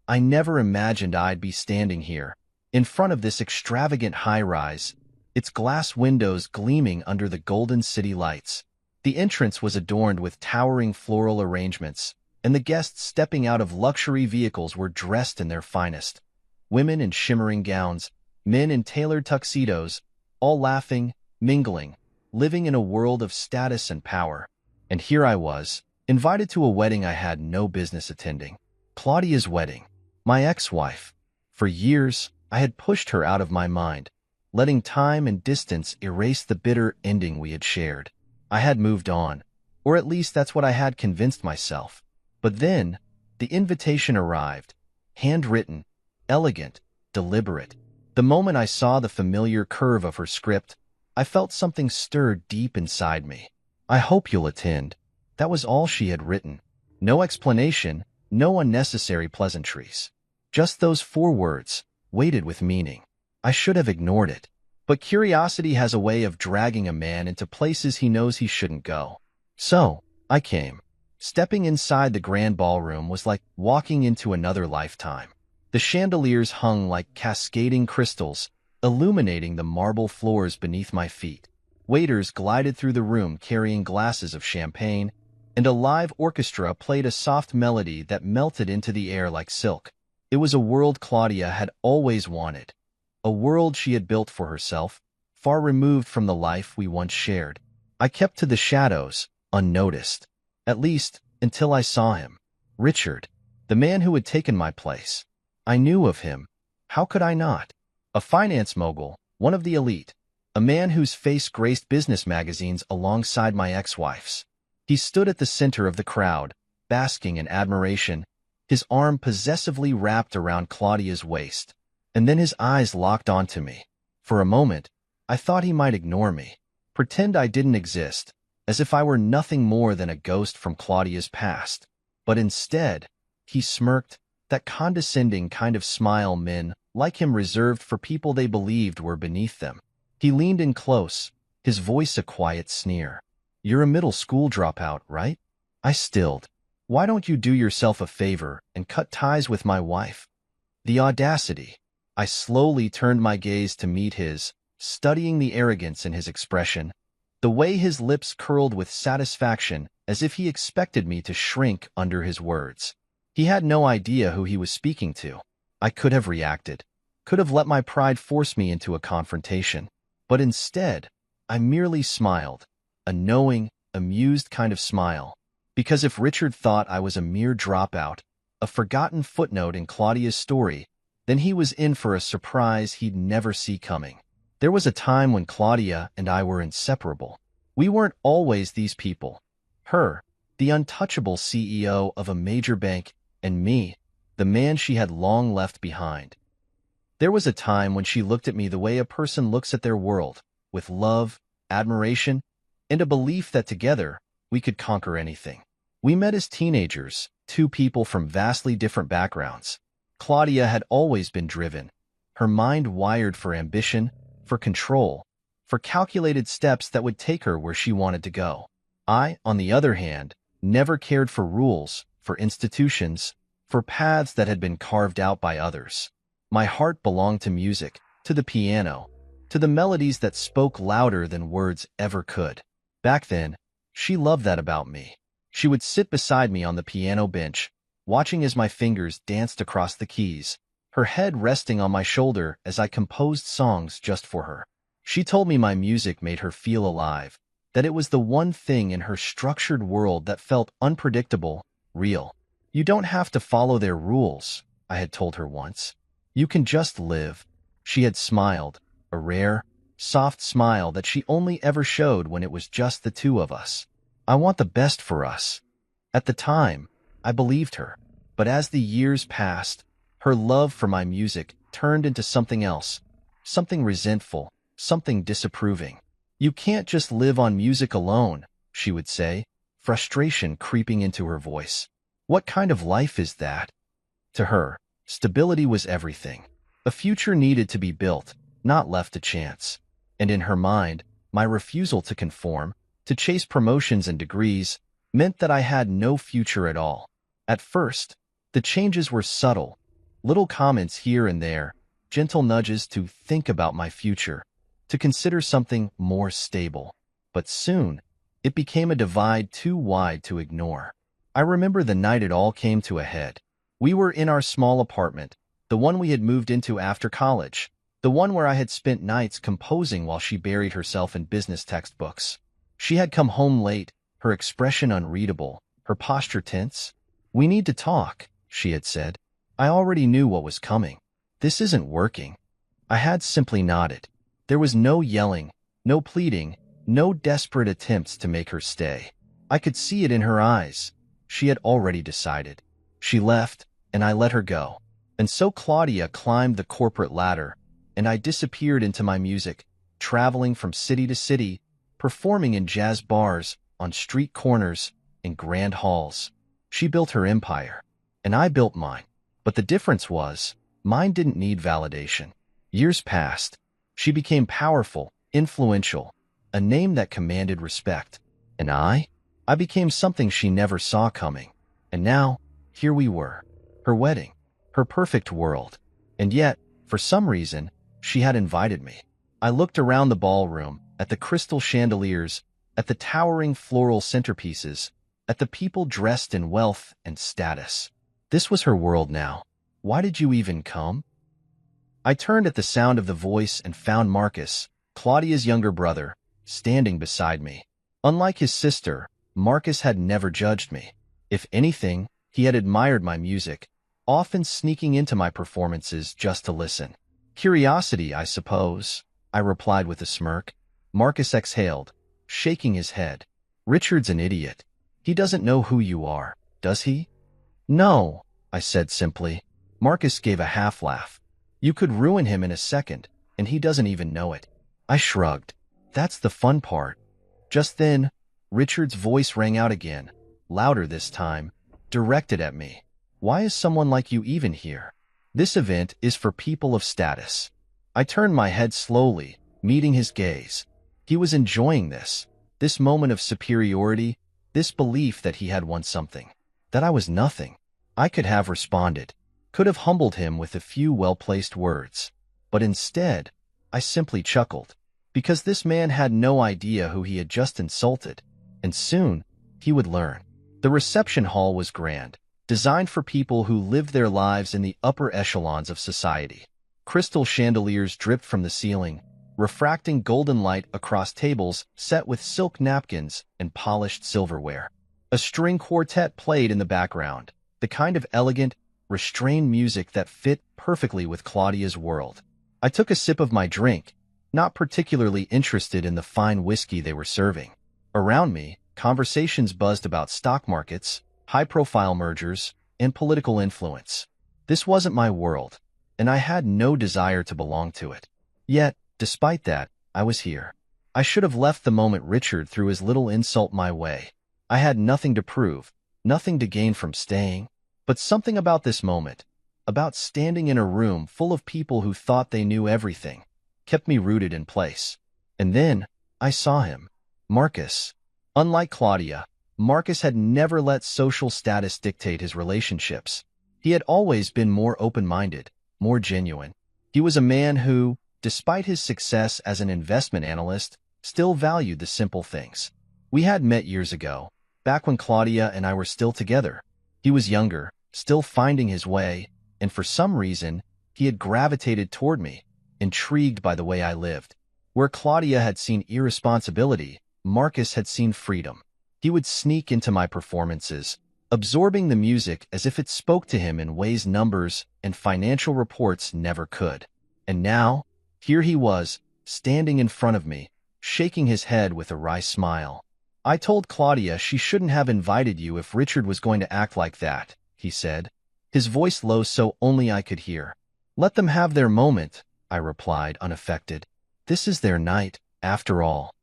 I never imagined I'd be standing here, in front of this extravagant high-rise, its glass windows gleaming under the golden city lights. The entrance was adorned with towering floral arrangements, and the guests stepping out of luxury vehicles were dressed in their finest. Women in shimmering gowns, men in tailored tuxedos, all laughing, mingling, living in a world of status and power. And here I was, invited to a wedding I had no business attending. Claudia's wedding. My ex-wife. For years, I had pushed her out of my mind, letting time and distance erase the bitter ending we had shared. I had moved on, or at least that's what I had convinced myself. But then, the invitation arrived, handwritten, elegant, deliberate. The moment I saw the familiar curve of her script, I felt something stir deep inside me. "I hope you'll attend." That was all she had written. No explanation, no unnecessary pleasantries. Just those 4 words, weighted with meaning. I should have ignored it. But curiosity has a way of dragging a man into places he knows he shouldn't go. So, I came. Stepping inside the grand ballroom was like walking into another lifetime. The chandeliers hung like cascading crystals, illuminating the marble floors beneath my feet. Waiters glided through the room carrying glasses of champagne, and a live orchestra played a soft melody that melted into the air like silk. It was a world Claudia had always wanted, a world she had built for herself, far removed from the life we once shared. I kept to the shadows, unnoticed, at least until I saw him. Richard, the man who had taken my place. I knew of him. How could I not? A finance mogul, one of the elite, a man whose face graced business magazines alongside my ex-wife's. He stood at the center of the crowd, basking in admiration, his arm possessively wrapped around Claudia's waist. And then his eyes locked onto me. For a moment, I thought he might ignore me, pretend I didn't exist, as if I were nothing more than a ghost from Claudia's past. But instead, he smirked, that condescending kind of smile men like him reserved for people they believed were beneath them. He leaned in close, his voice a quiet sneer. "You're a middle school dropout, right?" I stilled. "Why don't you do yourself a favor and cut ties with my wife?" The audacity. I slowly turned my gaze to meet his, studying the arrogance in his expression, the way his lips curled with satisfaction as if he expected me to shrink under his words. He had no idea who he was speaking to. I could have reacted, could have let my pride force me into a confrontation. But instead, I merely smiled, a knowing, amused kind of smile. Because if Richard thought I was a mere dropout, a forgotten footnote in Claudia's story, then he was in for a surprise he'd never see coming. There was a time when Claudia and I were inseparable. We weren't always these people. Her, the untouchable CEO of a major bank, and me, the man she had long left behind. There was a time when she looked at me the way a person looks at their world, with love, admiration, and a belief that together we could conquer anything. We met as teenagers, 2 people from vastly different backgrounds. Claudia had always been driven, her mind wired for ambition, for control, for calculated steps that would take her where she wanted to go. I, on the other hand, never cared for rules, for institutions, for paths that had been carved out by others. My heart belonged to music, to the piano, to the melodies that spoke louder than words ever could. Back then, she loved that about me. She would sit beside me on the piano bench, watching as my fingers danced across the keys, her head resting on my shoulder as I composed songs just for her. She told me my music made her feel alive, that it was the one thing in her structured world that felt unpredictable, real. "You don't have to follow their rules," I had told her once. "You can just live." She had smiled, a rare, soft smile that she only ever showed when it was just the 2 of us. "I want the best for us." At the time, I believed her. But as the years passed, her love for my music turned into something else, something resentful, something disapproving. "You can't just live on music alone," she would say, frustration creeping into her voice. "What kind of life is that?" To her, stability was everything. A future needed to be built, not left to chance. And in her mind, my refusal to conform, to chase promotions and degrees, meant that I had no future at all. At first, the changes were subtle, Little comments here and there, gentle nudges to think about my future, to consider something more stable. But soon, it became a divide too wide to ignore. I remember the night it all came to a head. We were in our small apartment, the one we had moved into after college, the one where I had spent nights composing while she buried herself in business textbooks. She had come home late, her expression unreadable, her posture tense. "We need to talk," she had said. I already knew what was coming. "This isn't working." I had simply nodded. There was no yelling, no pleading, no desperate attempts to make her stay. I could see it in her eyes. She had already decided. She left, and I let her go. And so Claudia climbed the corporate ladder, and I disappeared into my music, traveling from city to city, performing in jazz bars, on street corners, in grand halls. She built her empire, and I built mine. But the difference was, mine didn't need validation. Years passed. She became powerful, influential, a name that commanded respect. And I became something she never saw coming. And now, here we were. Her wedding. Her perfect world. And yet, for some reason, she had invited me. I looked around the ballroom, at the crystal chandeliers, at the towering floral centerpieces, at the people dressed in wealth and status. This was her world now. "Why did you even come?" I turned at the sound of the voice and found Marcus, Claudia's younger brother, standing beside me. Unlike his sister, Marcus had never judged me. If anything, he had admired my music, often sneaking into my performances just to listen. "Curiosity, I suppose," I replied with a smirk. Marcus exhaled, shaking his head. "Richard's an idiot. He doesn't know who you are, does he?" "No," I said simply. Marcus gave a half-laugh. "You could ruin him in a second, and he doesn't even know it." I shrugged. "That's the fun part." Just then, Richard's voice rang out again, louder this time, directed at me. "Why is someone like you even here? This event is for people of status." I turned my head slowly, meeting his gaze. He was enjoying this moment of superiority, this belief that he had won something, that I was nothing. I could have responded, could have humbled him with a few well-placed words. But instead, I simply chuckled, because this man had no idea who he had just insulted, and soon he would learn. The reception hall was grand, designed for people who lived their lives in the upper echelons of society. Crystal chandeliers dripped from the ceiling, refracting golden light across tables set with silk napkins and polished silverware. A string quartet played in the background, the kind of elegant, restrained music that fit perfectly with Claudia's world. I took a sip of my drink, not particularly interested in the fine whiskey they were serving. Around me, conversations buzzed about stock markets, high-profile mergers, and political influence. This wasn't my world, and I had no desire to belong to it. Yet, despite that, I was here. I should have left the moment Richard threw his little insult my way. I had nothing to prove, nothing to gain from staying. But something about this moment, about standing in a room full of people who thought they knew everything, kept me rooted in place. And then, I saw him. Marcus. Unlike Claudia, Marcus had never let social status dictate his relationships. He had always been more open-minded, more genuine. He was a man who, despite his success as an investment analyst, still valued the simple things. We had met years ago, back when Claudia and I were still together. He was younger, still finding his way, and for some reason, he had gravitated toward me, intrigued by the way I lived. Where Claudia had seen irresponsibility, Marcus had seen freedom. He would sneak into my performances, absorbing the music as if it spoke to him in ways numbers and financial reports never could. And now, here he was, standing in front of me, shaking his head with a wry smile. "I told Claudia she shouldn't have invited you if Richard was going to act like that," he said, his voice low so only I could hear. "Let them have their moment," I replied, unaffected. "This is their night, after all."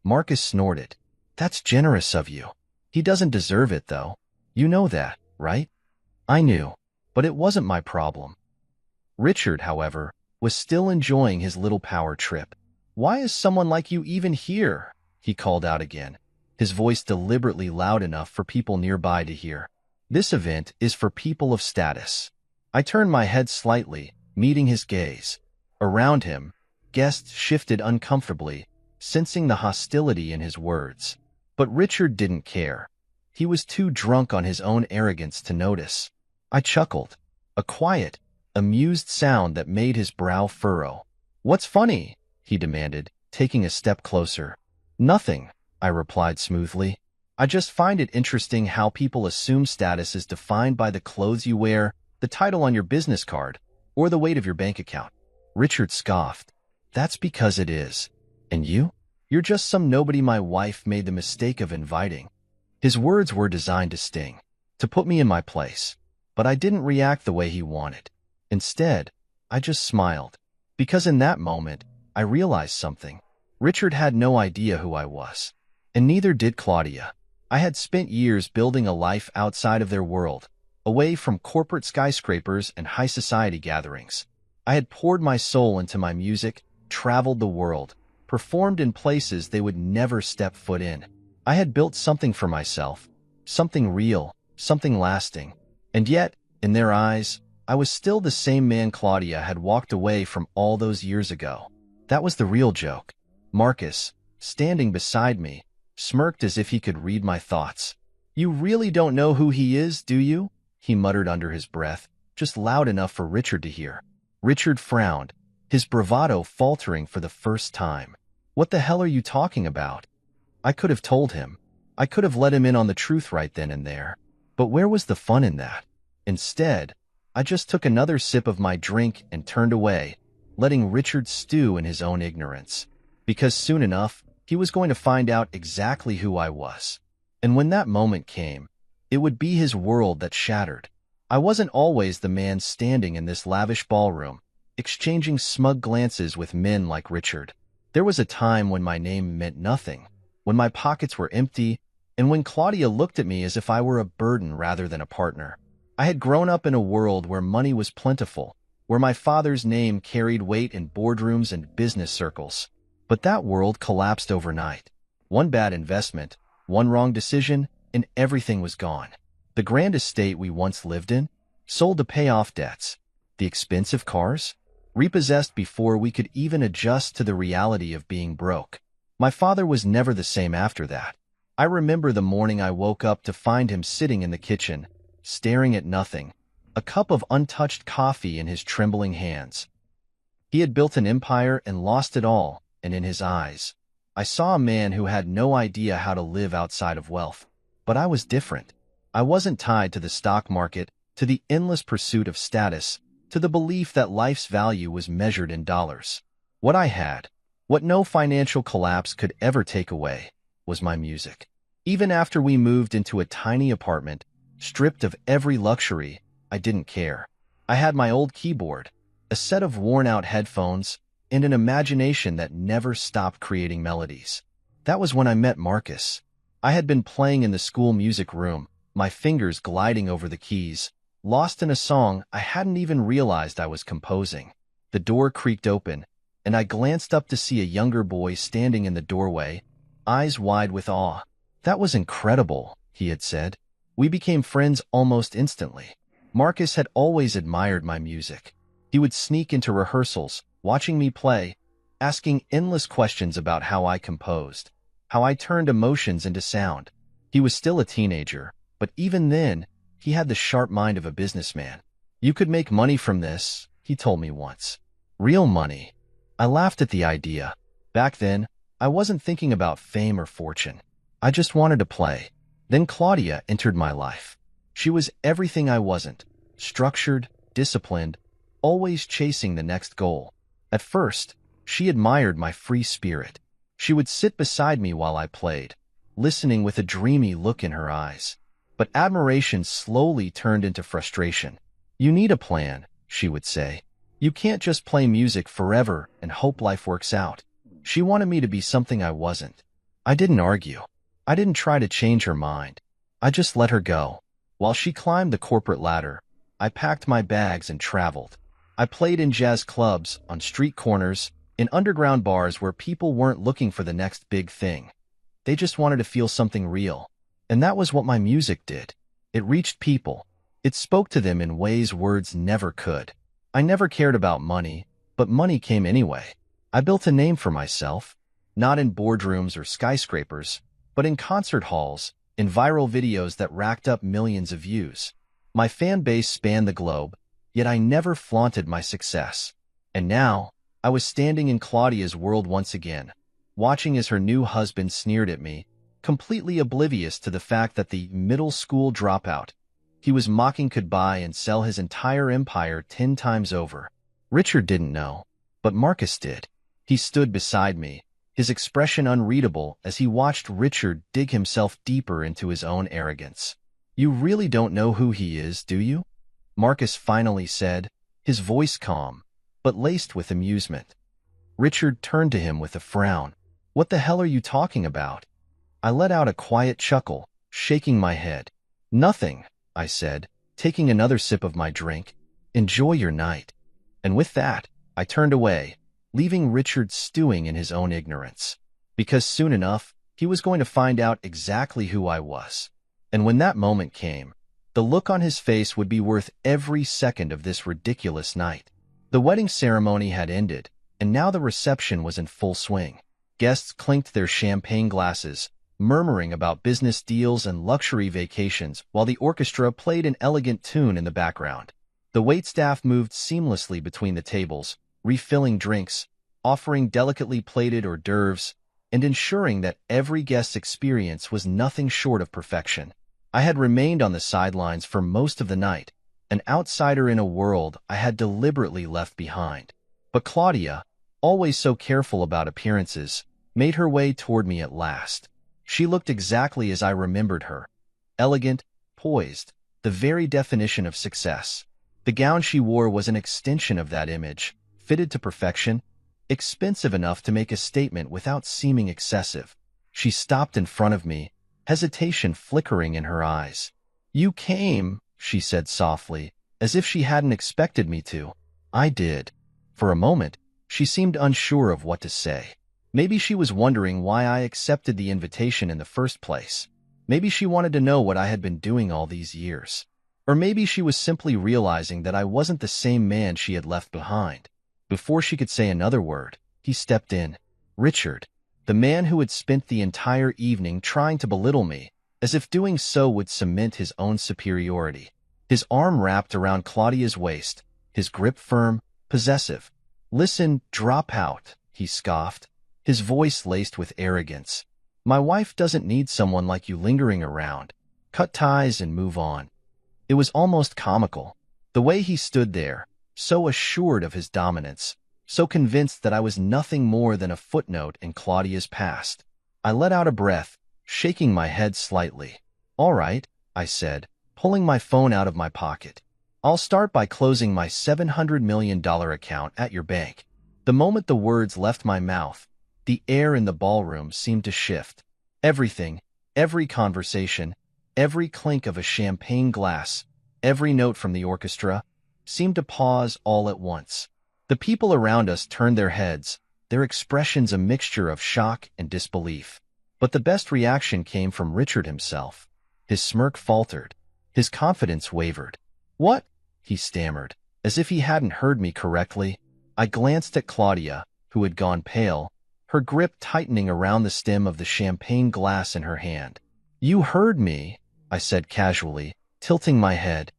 Marcus snorted. "That's generous of you. He doesn't deserve it, though. You know that, right?" I knew, but it wasn't my problem. Richard, however, was still enjoying his little power trip. "Why is someone like you even here?" he called out again, his voice deliberately loud enough for people nearby to hear. "This event is for people of status." I turned my head slightly, meeting his gaze. Around him, guests shifted uncomfortably, sensing the hostility in his words. But Richard didn't care. He was too drunk on his own arrogance to notice. I chuckled, a quiet, amused sound that made his brow furrow. "What's funny?" he demanded, taking a step closer. "Nothing," I replied smoothly. "I just find it interesting how people assume status is defined by the clothes you wear, the title on your business card, or the weight of your bank account." Richard scoffed. "That's because it is. And you? You're just some nobody my wife made the mistake of inviting." His words were designed to sting, to put me in my place. But I didn't react the way he wanted. Instead, I just smiled. Because in that moment, I realized something. Richard had no idea who I was. And neither did Claudia. I had spent years building a life outside of their world, away from corporate skyscrapers and high society gatherings. I had poured my soul into my music, traveled the world, performed in places they would never step foot in. I had built something for myself, something real, something lasting. And yet, in their eyes, I was still the same man Claudia had walked away from all those years ago. That was the real joke. Marcus, standing beside me, smirked as if he could read my thoughts. "You really don't know who he is, do you?" he muttered under his breath, just loud enough for Richard to hear. Richard frowned, his bravado faltering for the first time. "What the hell are you talking about?" I could have told him. I could have let him in on the truth right then and there. But where was the fun in that? Instead, I just took another sip of my drink and turned away, letting Richard stew in his own ignorance. Because soon enough, he was going to find out exactly who I was. And when that moment came, it would be his world that shattered. I wasn't always the man standing in this lavish ballroom, exchanging smug glances with men like Richard. There was a time when my name meant nothing, when my pockets were empty, and when Claudia looked at me as if I were a burden rather than a partner. I had grown up in a world where money was plentiful, where my father's name carried weight in boardrooms and business circles. But that world collapsed overnight. One bad investment, one wrong decision, and everything was gone. The grand estate we once lived in, sold to pay off debts. The expensive cars, repossessed before we could even adjust to the reality of being broke. My father was never the same after that. I remember the morning I woke up to find him sitting in the kitchen, staring at nothing, a cup of untouched coffee in his trembling hands. He had built an empire and lost it all, and in his eyes, I saw a man who had no idea how to live outside of wealth. But I was different. I wasn't tied to the stock market, to the endless pursuit of status, to the belief that life's value was measured in dollars. What I had, what no financial collapse could ever take away, was my music. Even after we moved into a tiny apartment, stripped of every luxury, I didn't care. I had my old keyboard, a set of worn-out headphones, and an imagination that never stopped creating melodies. That was when I met Marcus. I had been playing in the school music room, my fingers gliding over the keys, lost in a song I hadn't even realized I was composing. The door creaked open, and I glanced up to see a younger boy standing in the doorway, eyes wide with awe. "That was incredible," he had said. We became friends almost instantly. Marcus had always admired my music. He would sneak into rehearsals, watching me play, asking endless questions about how I composed, how I turned emotions into sound. He was still a teenager, but even then, he had the sharp mind of a businessman. "You could make money from this," he told me once. Real money. I laughed at the idea. Back then, I wasn't thinking about fame or fortune. I just wanted to play. Then Claudia entered my life. She was everything I wasn't. Structured, disciplined, always chasing the next goal. At first, she admired my free spirit. She would sit beside me while I played, listening with a dreamy look in her eyes. But admiration slowly turned into frustration. "You need a plan," she would say. "You can't just play music forever and hope life works out." She wanted me to be something I wasn't. I didn't argue. I didn't try to change her mind. I just let her go. While she climbed the corporate ladder, I packed my bags and traveled. I played in jazz clubs, on street corners, in underground bars where people weren't looking for the next big thing. They just wanted to feel something real. And that was what my music did. It reached people. It spoke to them in ways words never could. I never cared about money, but money came anyway. I built a name for myself, not in boardrooms or skyscrapers, but in concert halls, in viral videos that racked up millions of views. My fan base spanned the globe, yet I never flaunted my success. And now, I was standing in Claudia's world once again, watching as her new husband sneered at me, completely oblivious to the fact that the middle school dropout he was mocking could buy and sell his entire empire 10 times over. Richard didn't know, but Marcus did. He stood beside me, his expression unreadable as he watched Richard dig himself deeper into his own arrogance. "You really don't know who he is, do you?" Marcus finally said, his voice calm, but laced with amusement. Richard turned to him with a frown. "What the hell are you talking about?" I let out a quiet chuckle, shaking my head. "Nothing," I said, taking another sip of my drink. "Enjoy your night." And with that, I turned away, leaving Richard stewing in his own ignorance. Because soon enough, he was going to find out exactly who I was. And when that moment came, the look on his face would be worth every second of this ridiculous night. The wedding ceremony had ended, and now the reception was in full swing. Guests clinked their champagne glasses, murmuring about business deals and luxury vacations while the orchestra played an elegant tune in the background. The waitstaff moved seamlessly between the tables, refilling drinks, offering delicately plated hors d'oeuvres, and ensuring that every guest's experience was nothing short of perfection. I had remained on the sidelines for most of the night, an outsider in a world I had deliberately left behind. But Claudia, always so careful about appearances, made her way toward me at last. She looked exactly as I remembered her, elegant, poised, the very definition of success. The gown she wore was an extension of that image, fitted to perfection, expensive enough to make a statement without seeming excessive. She stopped in front of me, hesitation flickering in her eyes. "You came," she said softly, as if she hadn't expected me to. I did. For a moment, she seemed unsure of what to say. Maybe she was wondering why I accepted the invitation in the first place. Maybe she wanted to know what I had been doing all these years. Or maybe she was simply realizing that I wasn't the same man she had left behind. Before she could say another word, he stepped in. Richard, the man who had spent the entire evening trying to belittle me, as if doing so would cement his own superiority. His arm wrapped around Claudia's waist, his grip firm, possessive. "Listen, drop out," he scoffed, his voice laced with arrogance. "My wife doesn't need someone like you lingering around. Cut ties and move on." It was almost comical. The way he stood there, so assured of his dominance, so convinced that I was nothing more than a footnote in Claudia's past. I let out a breath, shaking my head slightly. "All right," I said, pulling my phone out of my pocket. "I'll start by closing my $700 million account at your bank." The moment the words left my mouth, the air in the ballroom seemed to shift. Everything, every conversation, every clink of a champagne glass, every note from the orchestra, seemed to pause all at once. The people around us turned their heads, their expressions a mixture of shock and disbelief. But the best reaction came from Richard himself. His smirk faltered. His confidence wavered. "What?" he stammered, as if he hadn't heard me correctly. I glanced at Claudia, who had gone pale, her grip tightening around the stem of the champagne glass in her hand. "You heard me," I said casually, tilting my head.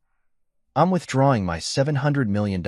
"I'm withdrawing my $700 million.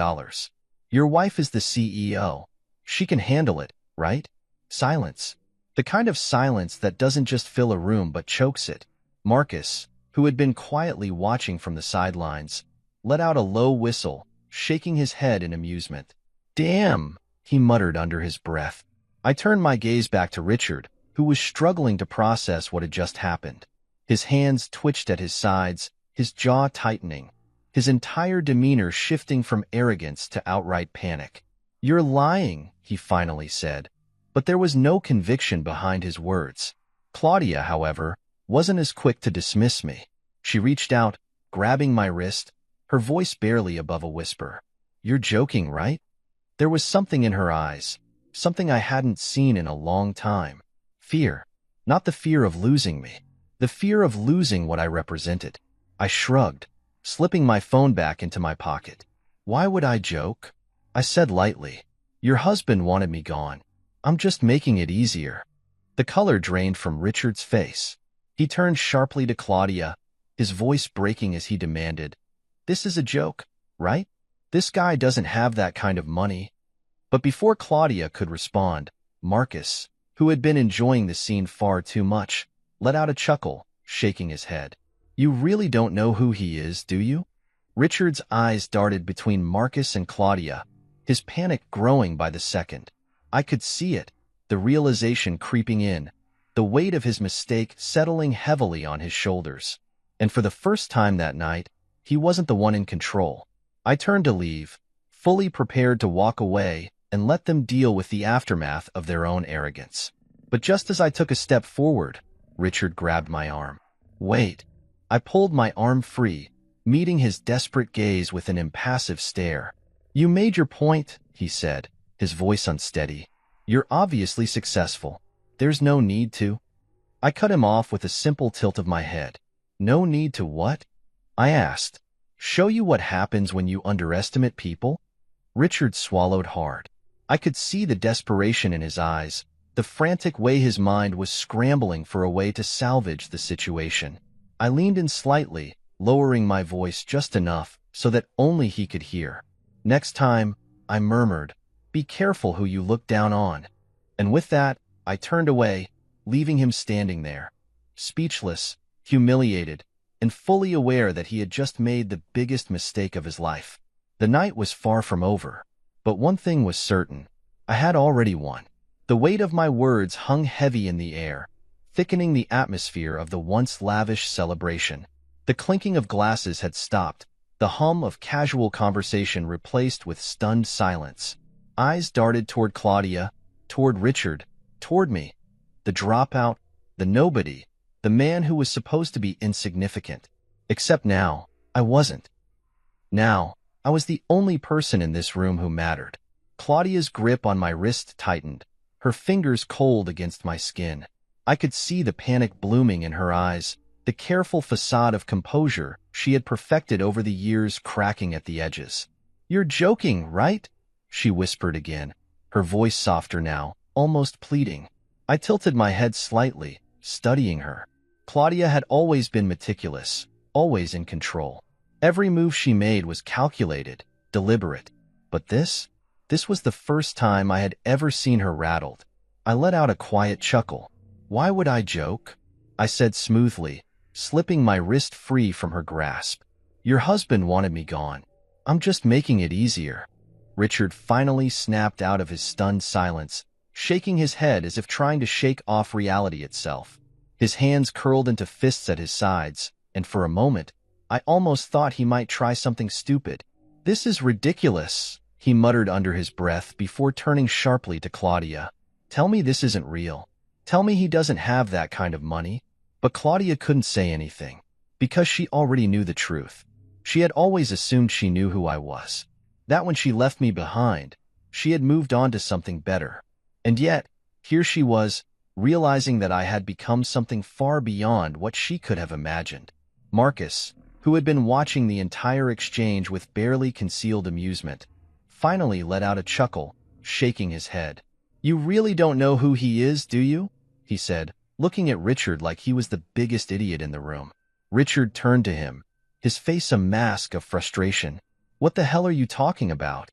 Your wife is the CEO. She can handle it, right?" Silence. The kind of silence that doesn't just fill a room but chokes it. Marcus, who had been quietly watching from the sidelines, let out a low whistle, shaking his head in amusement. "Damn," he muttered under his breath. I turned my gaze back to Richard, who was struggling to process what had just happened. His hands twitched at his sides, his jaw tightening, his entire demeanor shifting from arrogance to outright panic. "You're lying," he finally said, but there was no conviction behind his words. Claudia, however, wasn't as quick to dismiss me. She reached out, grabbing my wrist, her voice barely above a whisper. "You're joking, right?" There was something in her eyes, something I hadn't seen in a long time. Fear. Not the fear of losing me. The fear of losing what I represented. I shrugged. slipping my phone back into my pocket. Why would I joke? I said lightly. Your husband wanted me gone. I'm just making it easier. The color drained from Richard's face. He turned sharply to Claudia, his voice breaking as he demanded, This is a joke, right? This guy doesn't have that kind of money. But before Claudia could respond, Marcus, who had been enjoying the scene far too much, let out a chuckle, shaking his head. You really don't know who he is, do you? Richard's eyes darted between Marcus and Claudia, his panic growing by the second. I could see it, the realization creeping in, the weight of his mistake settling heavily on his shoulders. And for the first time that night, he wasn't the one in control. I turned to leave, fully prepared to walk away and let them deal with the aftermath of their own arrogance. But just as I took a step forward, Richard grabbed my arm. Wait. I pulled my arm free, meeting his desperate gaze with an impassive stare. You made your point, he said, his voice unsteady. You're obviously successful. There's no need to. I cut him off with a simple tilt of my head. No need to what? I asked. Show you what happens when you underestimate people? Richard swallowed hard. I could see the desperation in his eyes, the frantic way his mind was scrambling for a way to salvage the situation. I leaned in slightly, lowering my voice just enough so that only he could hear. Next time, I murmured, be careful who you look down on. And with that, I turned away, leaving him standing there, speechless, humiliated, and fully aware that he had just made the biggest mistake of his life. The night was far from over, but one thing was certain. I had already won. The weight of my words hung heavy in the air, thickening the atmosphere of the once lavish celebration. The clinking of glasses had stopped, the hum of casual conversation replaced with stunned silence. Eyes darted toward Claudia, toward Richard, toward me. The dropout, the nobody, the man who was supposed to be insignificant. Except now, I wasn't. Now, I was the only person in this room who mattered. Claudia's grip on my wrist tightened, her fingers cold against my skin. I could see the panic blooming in her eyes, the careful facade of composure she had perfected over the years cracking at the edges. You're joking, right? She whispered again, her voice softer now, almost pleading. I tilted my head slightly, studying her. Claudia had always been meticulous, always in control. Every move she made was calculated, deliberate. But this was the first time I had ever seen her rattled. I let out a quiet chuckle. Why would I joke? I said smoothly, slipping my wrist free from her grasp. Your husband wanted me gone. I'm just making it easier. Richard finally snapped out of his stunned silence, shaking his head as if trying to shake off reality itself. His hands curled into fists at his sides, and for a moment, I almost thought he might try something stupid. This is ridiculous, he muttered under his breath before turning sharply to Claudia. Tell me this isn't real. Tell me he doesn't have that kind of money. But Claudia couldn't say anything, because she already knew the truth. She had always assumed she knew who I was. That when she left me behind, she had moved on to something better. And yet, here she was, realizing that I had become something far beyond what she could have imagined. Marcus, who had been watching the entire exchange with barely concealed amusement, finally let out a chuckle, shaking his head. You really don't know who he is, do you? He said, looking at Richard like he was the biggest idiot in the room. Richard turned to him, his face a mask of frustration. What the hell are you talking about?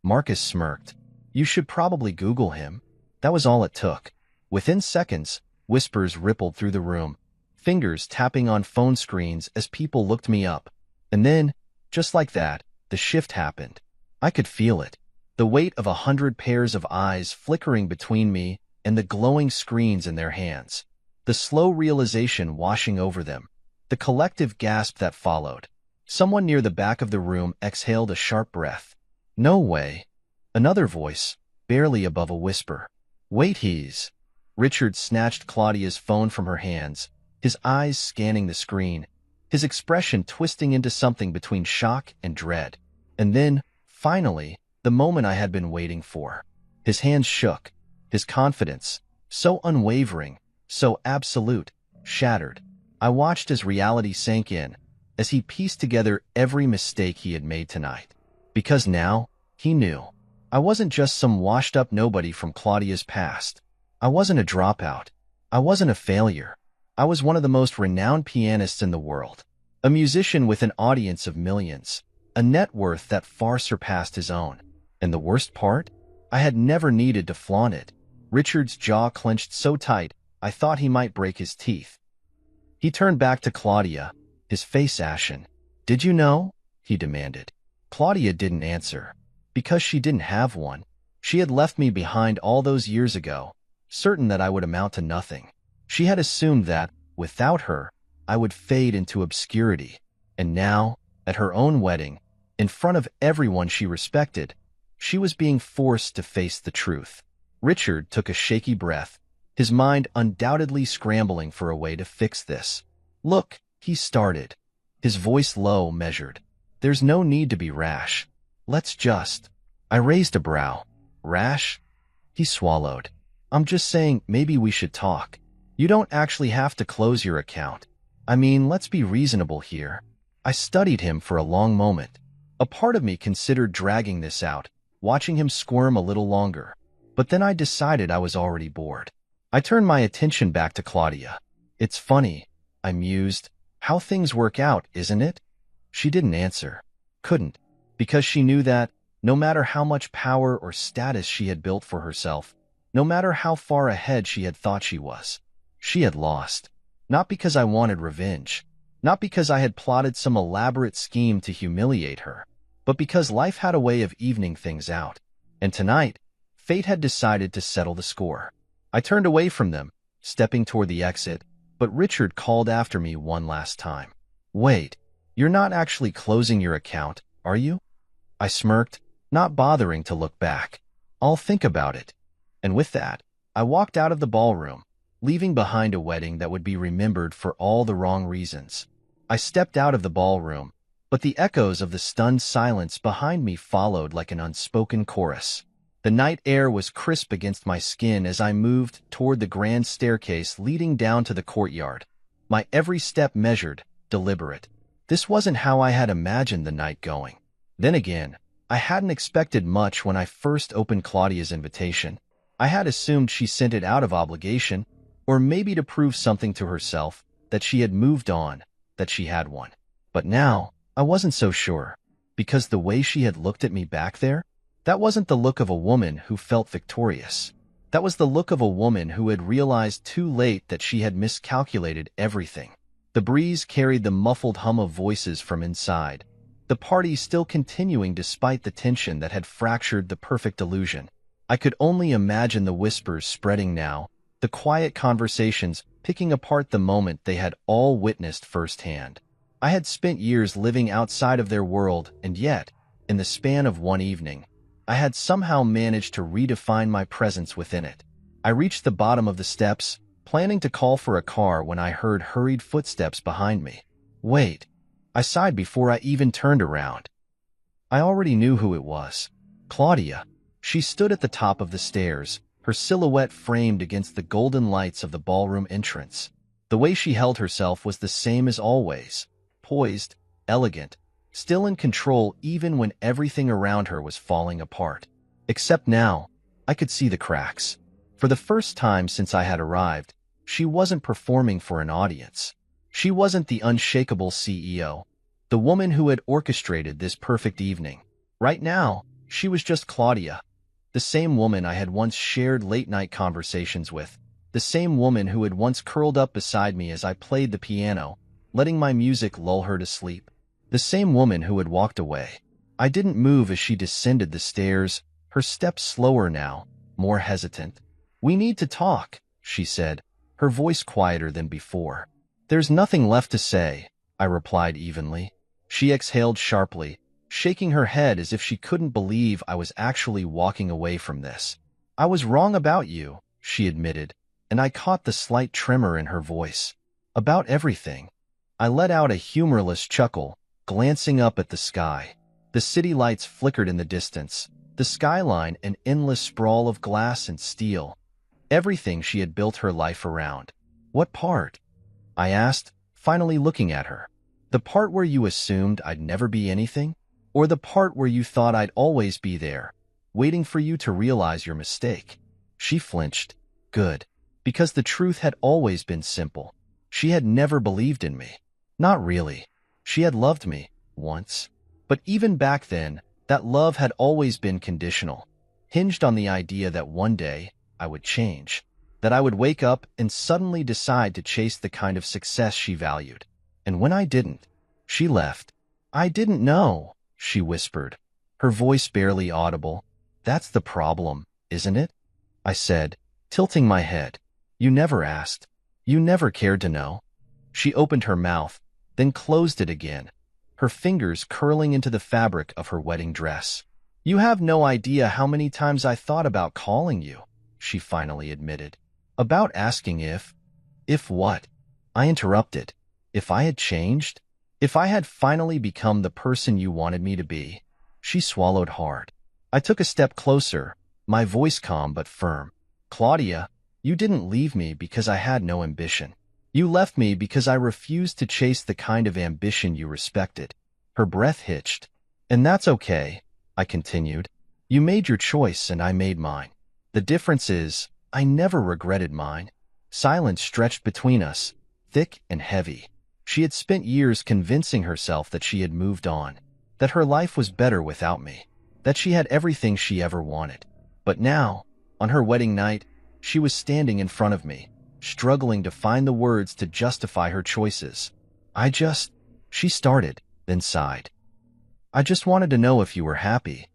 Marcus smirked. You should probably Google him. That was all it took. Within seconds, whispers rippled through the room, fingers tapping on phone screens as people looked me up. And then, just like that, the shift happened. I could feel it. The weight of 100 pairs of eyes flickering between me and the glowing screens in their hands. The slow realization washing over them. The collective gasp that followed. Someone near the back of the room exhaled a sharp breath. No way. Another voice, barely above a whisper. Wait, he's... Richard snatched Claudia's phone from her hands, his eyes scanning the screen, his expression twisting into something between shock and dread. And then, finally, the moment I had been waiting for. His hands shook, his confidence, so unwavering, so absolute, shattered. I watched as reality sank in, as he pieced together every mistake he had made tonight. Because now, he knew. I wasn't just some washed-up nobody from Claudia's past. I wasn't a dropout. I wasn't a failure. I was one of the most renowned pianists in the world. A musician with an audience of millions. A net worth that far surpassed his own. And the worst part? I had never needed to flaunt it. Richard's jaw clenched so tight, I thought he might break his teeth. He turned back to Claudia, his face ashen. "Did you know?" he demanded. Claudia didn't answer. Because she didn't have one. She had left me behind all those years ago, certain that I would amount to nothing. She had assumed that, without her, I would fade into obscurity. And now, at her own wedding, in front of everyone she respected, she was being forced to face the truth. Richard took a shaky breath, his mind undoubtedly scrambling for a way to fix this. "Look," he started, his voice low, measured. "There's no need to be rash. Let's just—" I raised a brow. "Rash?" He swallowed. "I'm just saying maybe we should talk. You don't actually have to close your account. I mean, let's be reasonable here." I studied him for a long moment. A part of me considered dragging this out, watching him squirm a little longer. But then I decided I was already bored. I turned my attention back to Claudia. "It's funny," I mused, "how things work out, isn't it?" She didn't answer. Couldn't. Because she knew that, no matter how much power or status she had built for herself, no matter how far ahead she had thought she had lost. Not because I wanted revenge. Not because I had plotted some elaborate scheme to humiliate her. But because life had a way of evening things out. And tonight, fate had decided to settle the score. I turned away from them, stepping toward the exit, but Richard called after me one last time. "Wait, you're not actually closing your account, are you?" I smirked, not bothering to look back. "I'll think about it." And with that, I walked out of the ballroom, leaving behind a wedding that would be remembered for all the wrong reasons. I stepped out of the ballroom, but the echoes of the stunned silence behind me followed like an unspoken chorus. The night air was crisp against my skin as I moved toward the grand staircase leading down to the courtyard. My every step measured, deliberate. This wasn't how I had imagined the night going. Then again, I hadn't expected much when I first opened Claudia's invitation. I had assumed she sent it out of obligation, or maybe to prove something to herself, that she had moved on, that she had one. But now, I wasn't so sure, because the way she had looked at me back there, that wasn't the look of a woman who felt victorious. That was the look of a woman who had realized too late that she had miscalculated everything. The breeze carried the muffled hum of voices from inside, the party still continuing despite the tension that had fractured the perfect illusion. I could only imagine the whispers spreading now, the quiet conversations picking apart the moment they had all witnessed firsthand. I had spent years living outside of their world, and yet, in the span of one evening, I had somehow managed to redefine my presence within it. I reached the bottom of the steps, planning to call for a car when I heard hurried footsteps behind me. "Wait," I sighed before I even turned around. I already knew who it was. Claudia. She stood at the top of the stairs, her silhouette framed against the golden lights of the ballroom entrance. The way she held herself was the same as always, poised, elegant, still in control even when everything around her was falling apart. Except now, I could see the cracks. For the first time since I had arrived, she wasn't performing for an audience. She wasn't the unshakable CEO, the woman who had orchestrated this perfect evening. Right now, she was just Claudia. The same woman I had once shared late-night conversations with, the same woman who had once curled up beside me as I played the piano, letting my music lull her to sleep, the same woman who had walked away. I didn't move as she descended the stairs, her steps slower now, more hesitant. "We need to talk," she said, her voice quieter than before. "There's nothing left to say," I replied evenly. She exhaled sharply, shaking her head as if she couldn't believe I was actually walking away from this. "I was wrong about you," she admitted, and I caught the slight tremor in her voice. "About everything." I let out a humorless chuckle, glancing up at the sky. The city lights flickered in the distance, the skyline an endless sprawl of glass and steel. Everything she had built her life around. "What part?" I asked, finally looking at her. The part where you assumed I'd never be anything? Or the part where you thought I'd always be there, waiting for you to realize your mistake? She flinched. Good. Because the truth had always been simple. She had never believed in me. Not really. She had loved me, once. But even back then, that love had always been conditional, hinged on the idea that one day I would change, that I would wake up and suddenly decide to chase the kind of success she valued. And when I didn't, she left. I didn't know, she whispered, her voice barely audible. That's the problem, isn't it? I said, tilting my head. You never asked. You never cared to know. She opened her mouth, then closed it again, her fingers curling into the fabric of her wedding dress. You have no idea how many times I thought about calling you, she finally admitted. About asking if what? I interrupted. If I had changed? If I had finally become the person you wanted me to be? She swallowed hard. I took a step closer, my voice calm but firm. Claudia, you didn't leave me because I had no ambition. You left me because I refused to chase the kind of ambition you respected. Her breath hitched. And that's okay, I continued. You made your choice and I made mine. The difference is, I never regretted mine. Silence stretched between us, thick and heavy. She had spent years convincing herself that she had moved on, that her life was better without me, that she had everything she ever wanted. But now, on her wedding night, she was standing in front of me, struggling to find the words to justify her choices. She started, then sighed. I just wanted to know if you were happy.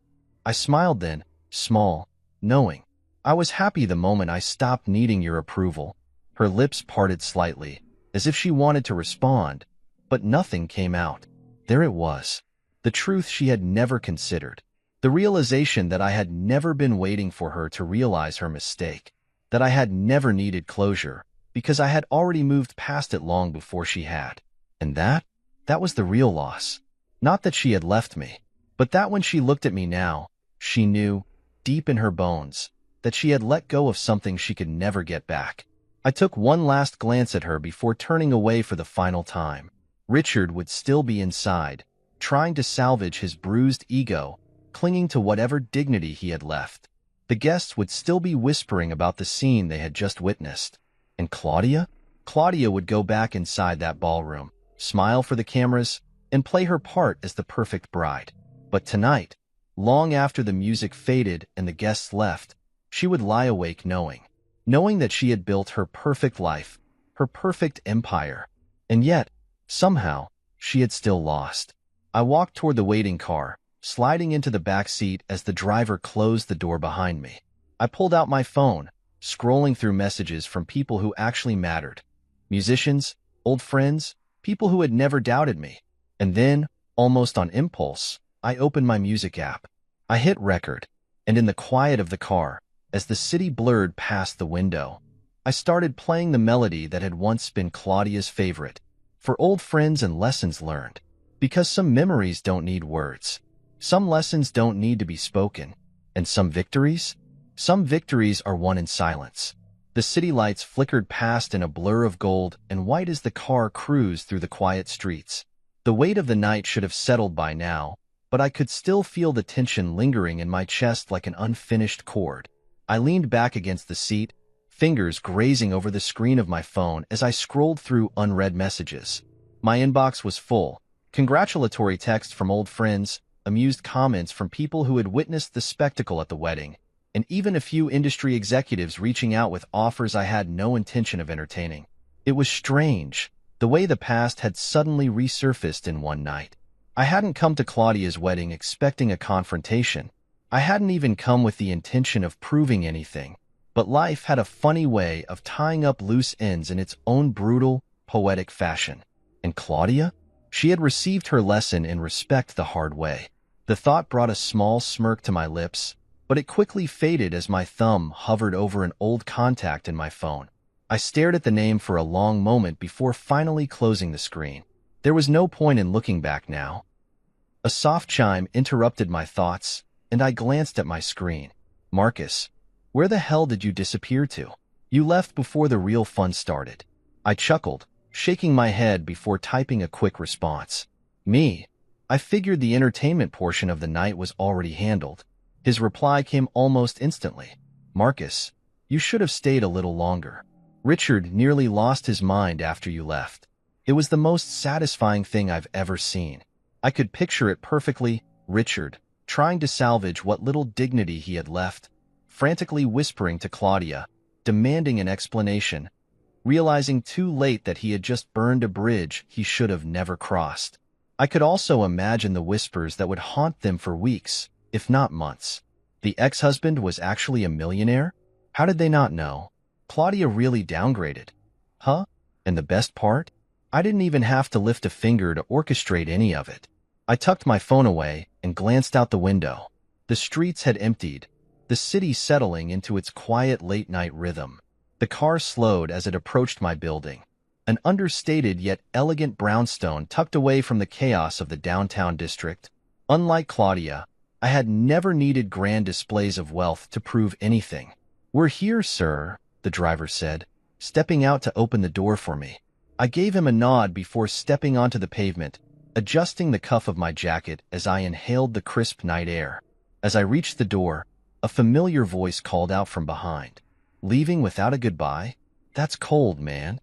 I smiled then, small, knowing. I was happy the moment I stopped needing your approval. Her lips parted slightly, as if she wanted to respond, but nothing came out. There it was, the truth she had never considered, the realization that I had never been waiting for her to realize her mistake, that I had never needed closure, because I had already moved past it long before she had. And that was the real loss. Not that she had left me, but that when she looked at me now, she knew, deep in her bones, that she had let go of something she could never get back. I took one last glance at her before turning away for the final time. Richard would still be inside, trying to salvage his bruised ego, clinging to whatever dignity he had left. The guests would still be whispering about the scene they had just witnessed. And Claudia? Claudia would go back inside that ballroom, smile for the cameras, and play her part as the perfect bride. But tonight, long after the music faded and the guests left, she would lie awake knowing that she had built her perfect life, her perfect empire. And yet, somehow, she had still lost. I walked toward the waiting car, sliding into the back seat as the driver closed the door behind me. I pulled out my phone, scrolling through messages from people who actually mattered. Musicians, old friends, people who had never doubted me. And then, almost on impulse, I opened my music app. I hit record, and in the quiet of the car, as the city blurred past the window, I started playing the melody that had once been Claudia's favorite, for old friends and lessons learned. Because some memories don't need words. Some lessons don't need to be spoken. And some victories are won in silence. The city lights flickered past in a blur of gold and white as the car cruised through the quiet streets. The weight of the night should have settled by now, but I could still feel the tension lingering in my chest like an unfinished chord. I leaned back against the seat, fingers grazing over the screen of my phone as I scrolled through unread messages. My inbox was full. Congratulatory texts from old friends, amused comments from people who had witnessed the spectacle at the wedding, and even a few industry executives reaching out with offers I had no intention of entertaining. It was strange, the way the past had suddenly resurfaced in one night. I hadn't come to Claudia's wedding expecting a confrontation. I hadn't even come with the intention of proving anything. But life had a funny way of tying up loose ends in its own brutal, poetic fashion. And Claudia? She had received her lesson in respect the hard way. The thought brought a small smirk to my lips, but it quickly faded as my thumb hovered over an old contact in my phone. I stared at the name for a long moment before finally closing the screen. There was no point in looking back now. A soft chime interrupted my thoughts, and I glanced at my screen. Marcus, where the hell did you disappear to? You left before the real fun started. I chuckled, shaking my head before typing a quick response. Me. I figured the entertainment portion of the night was already handled. His reply came almost instantly. Marcus, you should have stayed a little longer. Richard nearly lost his mind after you left. It was the most satisfying thing I've ever seen. I could picture it perfectly. Richard, trying to salvage what little dignity he had left, frantically whispering to Claudia, demanding an explanation, realizing too late that he had just burned a bridge he should have never crossed. I could also imagine the whispers that would haunt them for weeks, if not months. The ex-husband was actually a millionaire? How did they not know? Claudia really downgraded. Huh? And the best part? I didn't even have to lift a finger to orchestrate any of it. I tucked my phone away and glanced out the window. The streets had emptied, the city settling into its quiet late-night rhythm. The car slowed as it approached my building, an understated yet elegant brownstone tucked away from the chaos of the downtown district. Unlike Claudia, I had never needed grand displays of wealth to prove anything. "We're here, sir," the driver said, stepping out to open the door for me. I gave him a nod before stepping onto the pavement, adjusting the cuff of my jacket as I inhaled the crisp night air. As I reached the door, a familiar voice called out from behind. "Leaving without a goodbye? That's cold, man."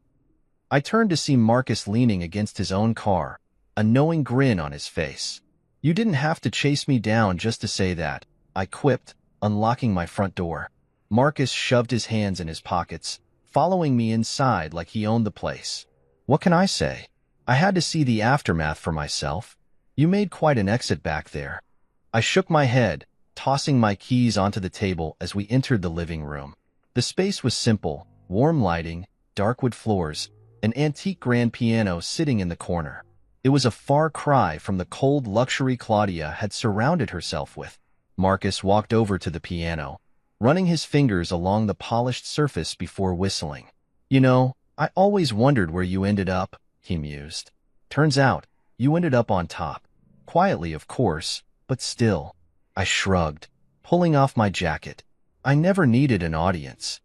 I turned to see Marcus leaning against his own car, a knowing grin on his face. "You didn't have to chase me down just to say that," I quipped, unlocking my front door. Marcus shoved his hands in his pockets, following me inside like he owned the place. What can I say? I had to see the aftermath for myself. "You made quite an exit back there." I shook my head, tossing my keys onto the table as we entered the living room. The space was simple, warm lighting, dark wood floors, an antique grand piano sitting in the corner. It was a far cry from the cold luxury Claudia had surrounded herself with. Marcus walked over to the piano, running his fingers along the polished surface before whistling. "You know, I always wondered where you ended up," he mused. "Turns out, you ended up on top. Quietly, of course, but still." I shrugged, pulling off my jacket. I never needed an audience.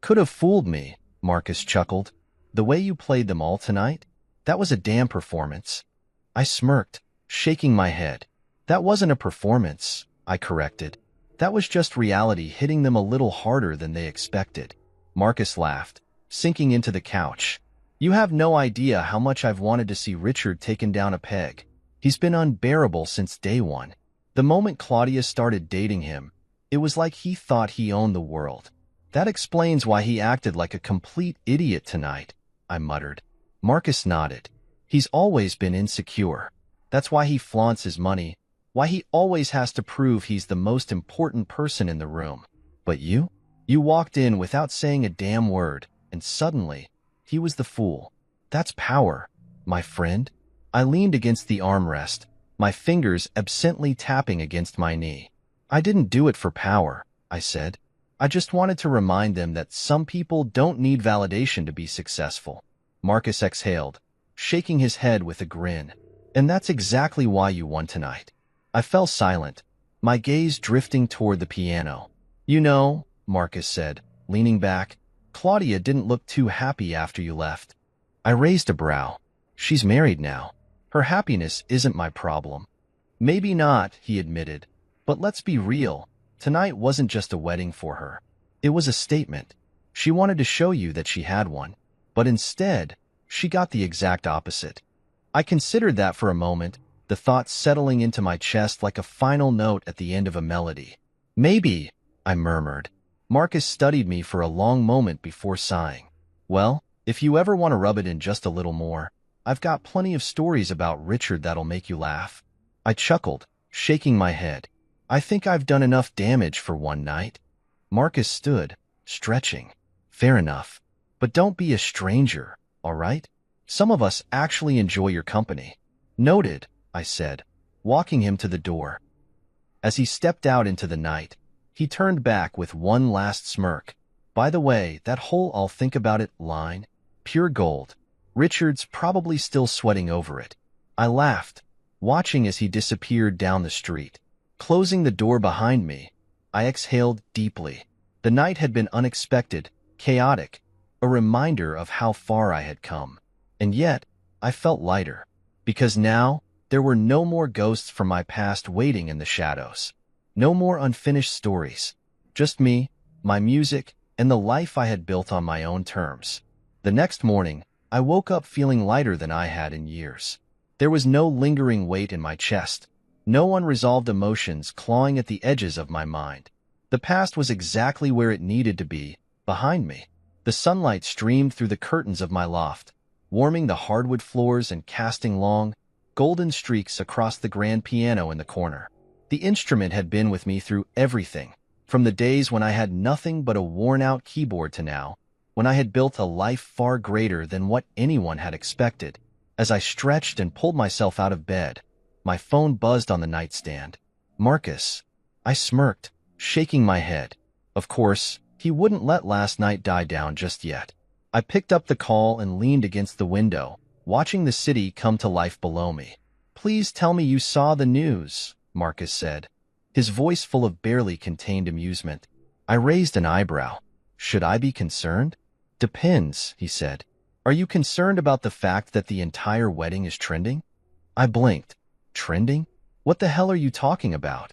"Could have fooled me," Marcus chuckled. "The way you played them all tonight? That was a damn performance." I smirked, shaking my head. "That wasn't a performance," I corrected. "That was just reality hitting them a little harder than they expected." Marcus laughed, sinking into the couch. "You have no idea how much I've wanted to see Richard taken down a peg. He's been unbearable since day one. The moment Claudia started dating him, it was like he thought he owned the world. That explains why he acted like a complete idiot tonight," I muttered. Marcus nodded. "He's always been insecure. That's why he flaunts his money, why he always has to prove he's the most important person in the room. But you? You walked in without saying a damn word, and suddenly, he was the fool. That's power, my friend." I leaned against the armrest, my fingers absently tapping against my knee. "I didn't do it for power," I said. "I just wanted to remind them that some people don't need validation to be successful." Marcus exhaled, shaking his head with a grin. "And that's exactly why you won tonight." I fell silent, my gaze drifting toward the piano. "You know," Marcus said, leaning back, "Claudia didn't look too happy after you left." I raised a brow. "She's married now. Her happiness isn't my problem." "Maybe not," he admitted. "But let's be real. Tonight wasn't just a wedding for her. It was a statement. She wanted to show you that she had one. But instead, she got the exact opposite." I considered that for a moment, the thought settling into my chest like a final note at the end of a melody. "Maybe," I murmured. Marcus studied me for a long moment before sighing. "Well, if you ever want to rub it in just a little more, I've got plenty of stories about Richard that'll make you laugh." I chuckled, shaking my head. "I think I've done enough damage for one night." Marcus stood, stretching. "Fair enough. But don't be a stranger, all right? Some of us actually enjoy your company." "Noted," I said, walking him to the door. As he stepped out into the night, he turned back with one last smirk. "By the way, that whole 'I'll think about it' line, pure gold. Richard's probably still sweating over it." I laughed, watching as he disappeared down the street. Closing the door behind me, I exhaled deeply. The night had been unexpected, chaotic, a reminder of how far I had come. And yet, I felt lighter. Because now, there were no more ghosts from my past waiting in the shadows. No more unfinished stories. Just me, my music, and the life I had built on my own terms. The next morning, I woke up feeling lighter than I had in years. There was no lingering weight in my chest, no unresolved emotions clawing at the edges of my mind. The past was exactly where it needed to be, behind me. The sunlight streamed through the curtains of my loft, warming the hardwood floors and casting long, golden streaks across the grand piano in the corner. The instrument had been with me through everything, from the days when I had nothing but a worn-out keyboard to now, when I had built a life far greater than what anyone had expected. As I stretched and pulled myself out of bed, my phone buzzed on the nightstand. Marcus. I smirked, shaking my head. Of course, he wouldn't let last night die down just yet. I picked up the call and leaned against the window, watching the city come to life below me. "Please tell me you saw the news," Marcus said, his voice full of barely contained amusement. I raised an eyebrow. "Should I be concerned?" "Depends," he said. "Are you concerned about the fact that the entire wedding is trending?" I blinked. "Trending? What the hell are you talking about?"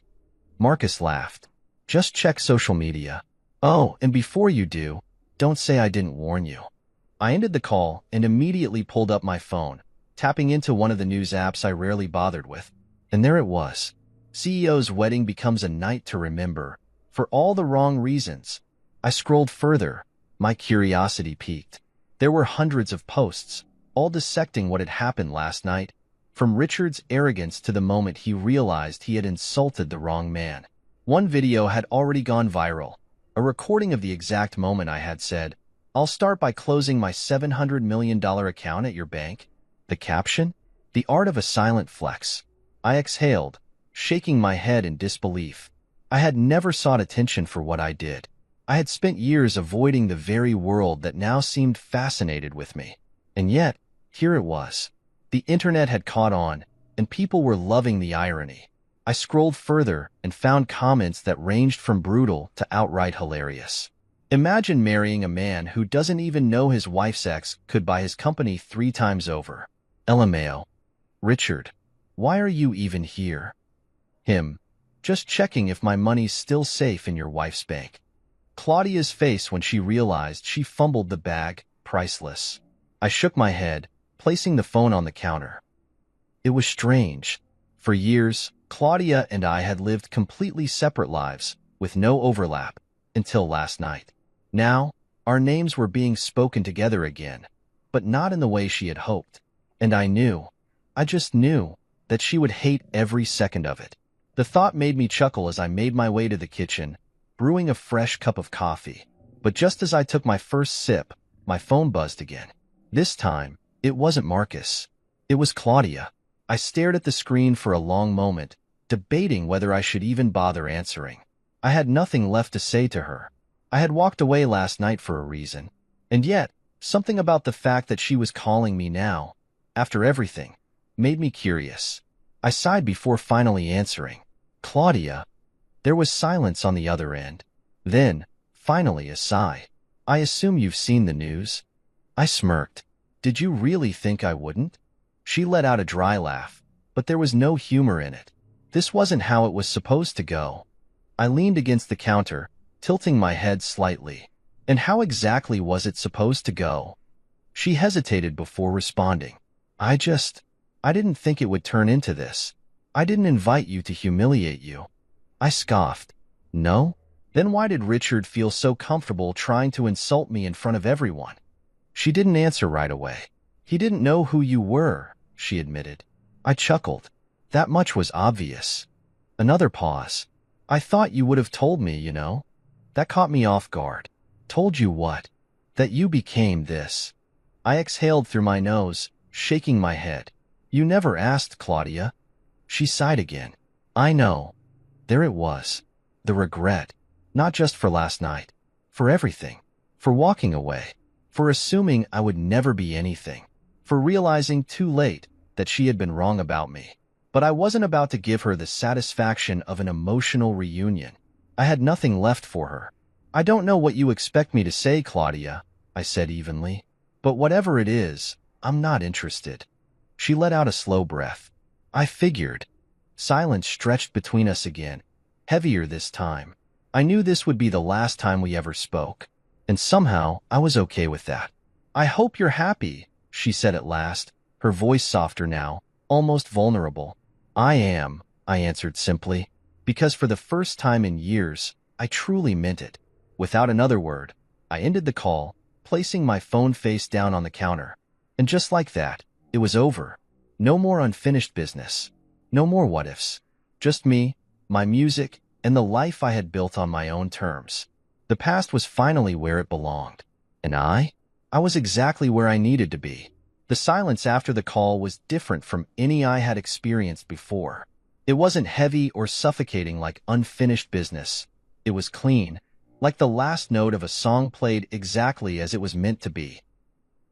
Marcus laughed. "Just check social media. Oh, and before you do, don't say I didn't warn you." I ended the call and immediately pulled up my phone, tapping into one of the news apps I rarely bothered with. And there it was. CEO's wedding becomes a night to remember, for all the wrong reasons. I scrolled further. My curiosity piqued. There were hundreds of posts, all dissecting what had happened last night, from Richard's arrogance to the moment he realized he had insulted the wrong man. One video had already gone viral, a recording of the exact moment I had said, "I'll start by closing my $700 million account at your bank." The caption? "The art of a silent flex." I exhaled, shaking my head in disbelief. I had never sought attention for what I did. I had spent years avoiding the very world that now seemed fascinated with me. And yet, here it was. The internet had caught on, and people were loving the irony. I scrolled further and found comments that ranged from brutal to outright hilarious. "Imagine marrying a man who doesn't even know his wife's ex could buy his company 3 times over. LMAO. Richard, why are you even here?" Him. "Just checking if my money's still safe in your wife's bank." Claudia's face when she realized she fumbled the bag, priceless. I shook my head, placing the phone on the counter. It was strange. For years, Claudia and I had lived completely separate lives, with no overlap, until last night. Now, our names were being spoken together again, but not in the way she had hoped. And I just knew, that she would hate every second of it. The thought made me chuckle as I made my way to the kitchen, brewing a fresh cup of coffee. But just as I took my first sip, my phone buzzed again. This time, it wasn't Marcus. It was Claudia. I stared at the screen for a long moment, debating whether I should even bother answering. I had nothing left to say to her. I had walked away last night for a reason. And yet, something about the fact that she was calling me now, after everything, made me curious. I sighed before finally answering. "Claudia." There was silence on the other end. Then, finally, a sigh. "I assume you've seen the news?" I smirked. "Did you really think I wouldn't?" She let out a dry laugh, but there was no humor in it. This wasn't how it was supposed to go. I leaned against the counter, tilting my head slightly. "And how exactly was it supposed to go?" She hesitated before responding. I didn't think it would turn into this. I didn't invite you to humiliate you." I scoffed. "No? Then why did Richard feel so comfortable trying to insult me in front of everyone?" She didn't answer right away. "He didn't know who you were," she admitted. I chuckled. That much was obvious. Another pause. "I thought you would have told me, you know." That caught me off guard. "Told you what?" "That you became this." I exhaled through my nose, shaking my head. "You never asked, Claudia." She sighed again. "I know." There it was. The regret. Not just for last night. For everything. For walking away. For assuming I would never be anything. For realizing too late that she had been wrong about me. But I wasn't about to give her the satisfaction of an emotional reunion. I had nothing left for her. "I don't know what you expect me to say, Claudia," I said evenly. "But whatever it is, I'm not interested. She let out a slow breath. I figured. Silence stretched between us again, heavier this time. I knew this would be the last time we ever spoke, and somehow I was okay with that. I hope you're happy, she said at last, her voice softer now, almost vulnerable. I am, I answered simply, because for the first time in years, I truly meant it. Without another word, I ended the call, placing my phone face down on the counter. And just like that, it was over. No more unfinished business. No more what-ifs. Just me, my music, and the life I had built on my own terms. The past was finally where it belonged. And I was exactly where I needed to be. The silence after the call was different from any I had experienced before. It wasn't heavy or suffocating like unfinished business. It was clean, like the last note of a song played exactly as it was meant to be.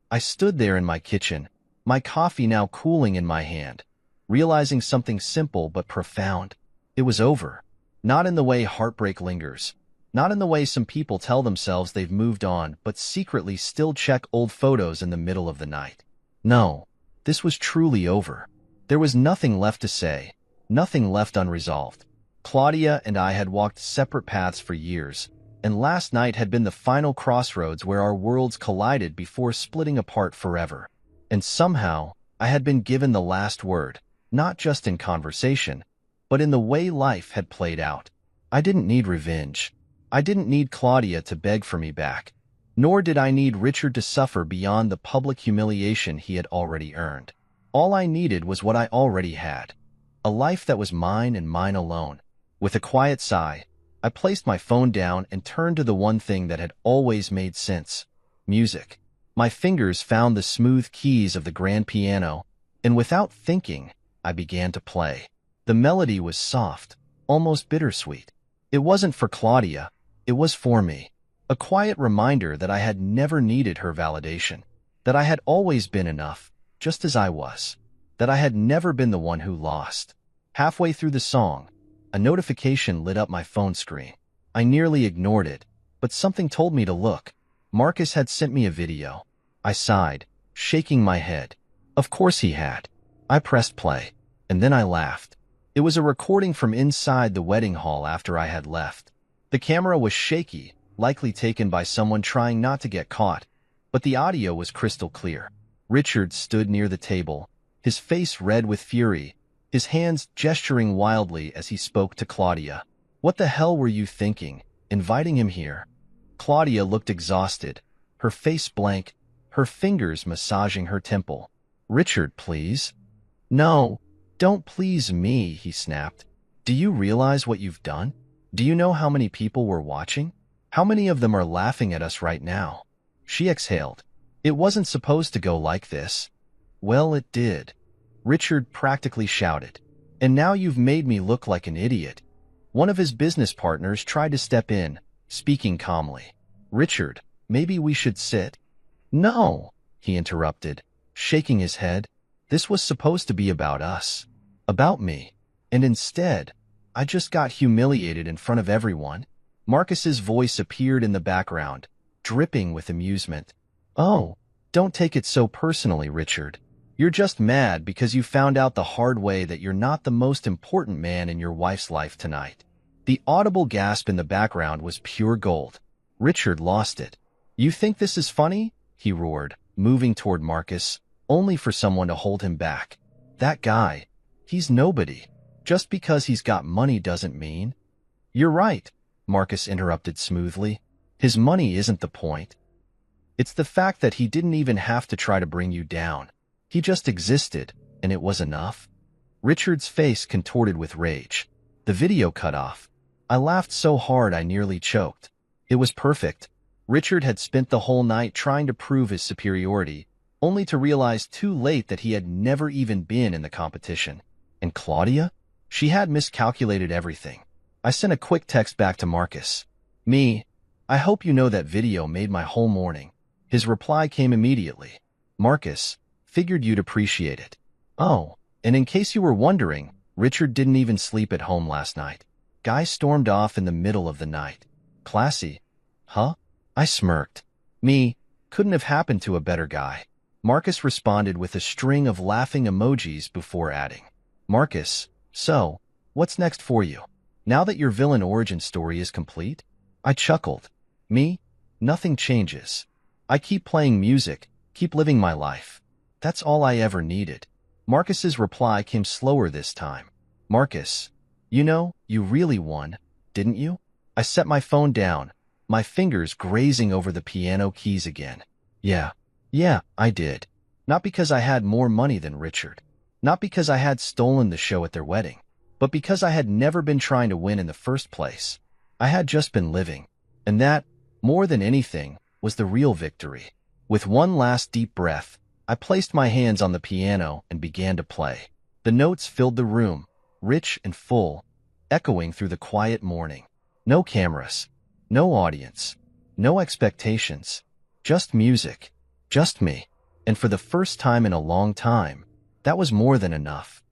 I stood there in my kitchen, my coffee now cooling in my hand, realizing something simple but profound. It was over. Not in the way heartbreak lingers. Not in the way some people tell themselves they've moved on but secretly still check old photos in the middle of the night. No, this was truly over. There was nothing left to say, nothing left unresolved. Claudia and I had walked separate paths for years, and last night had been the final crossroads where our worlds collided before splitting apart forever. And somehow, I had been given the last word, not just in conversation, but in the way life had played out. I didn't need revenge. I didn't need Claudia to beg for me back, nor did I need Richard to suffer beyond the public humiliation he had already earned. All I needed was what I already had, a life that was mine and mine alone. With a quiet sigh, I placed my phone down and turned to the one thing that had always made sense: music. My fingers found the smooth keys of the grand piano, and without thinking, I began to play. The melody was soft, almost bittersweet. It wasn't for Claudia, it was for me. A quiet reminder that I had never needed her validation, that I had always been enough, just as I was, that I had never been the one who lost. Halfway through the song, a notification lit up my phone screen. I nearly ignored it, but something told me to look. Marcus had sent me a video. I sighed, shaking my head. Of course he had. I pressed play, and then I laughed. It was a recording from inside the wedding hall after I had left. The camera was shaky, likely taken by someone trying not to get caught, but the audio was crystal clear. Richard stood near the table, his face red with fury, his hands gesturing wildly as he spoke to Claudia. What the hell were you thinking, inviting him here? Claudia looked exhausted, her face blank, her fingers massaging her temple. Richard, please. No, don't please me, he snapped. Do you realize what you've done? Do you know how many people were watching? How many of them are laughing at us right now? She exhaled. It wasn't supposed to go like this. Well, it did. Richard practically shouted. And now you've made me look like an idiot. One of his business partners tried to step in, speaking calmly. Richard, maybe we should sit? No, he interrupted, shaking his head. This was supposed to be about us. About me. And instead, I just got humiliated in front of everyone. Marcus's voice appeared in the background, dripping with amusement. Oh, don't take it so personally, Richard. You're just mad because you found out the hard way that you're not the most important man in your wife's life tonight. The audible gasp in the background was pure gold. Richard lost it. You think this is funny? He roared, moving toward Marcus, only for someone to hold him back. That guy, he's nobody. Just because he's got money doesn't mean. You're right, Marcus interrupted smoothly. His money isn't the point. It's the fact that he didn't even have to try to bring you down. He just existed, and it was enough. Richard's face contorted with rage. The video cut off. I laughed so hard I nearly choked. It was perfect. Richard had spent the whole night trying to prove his superiority, only to realize too late that he had never even been in the competition. And Claudia? She had miscalculated everything. I sent a quick text back to Marcus. I hope you know that video made my whole morning. His reply came immediately. Marcus, figured you'd appreciate it. Oh, and in case you were wondering, Richard didn't even sleep at home last night. Guy stormed off in the middle of the night. Classy. Huh? I smirked. Couldn't have happened to a better guy. Marcus responded with a string of laughing emojis before adding, "Marcus, so, what's next for you? Now that your villain origin story is complete?" I chuckled. "Me? Nothing changes. I keep playing music, keep living my life. That's all I ever needed." Marcus's reply came slower this time. "Marcus, you really won, didn't you?" I set my phone down, my fingers grazing over the piano keys again. Yeah, I did. Not because I had more money than Richard. Not because I had stolen the show at their wedding. But because I had never been trying to win in the first place. I had just been living. And that, more than anything, was the real victory. With one last deep breath, I placed my hands on the piano and began to play. The notes filled the room, rich and full, echoing through the quiet morning. No cameras, no audience, no expectations, just music, just me. And for the first time in a long time, that was more than enough.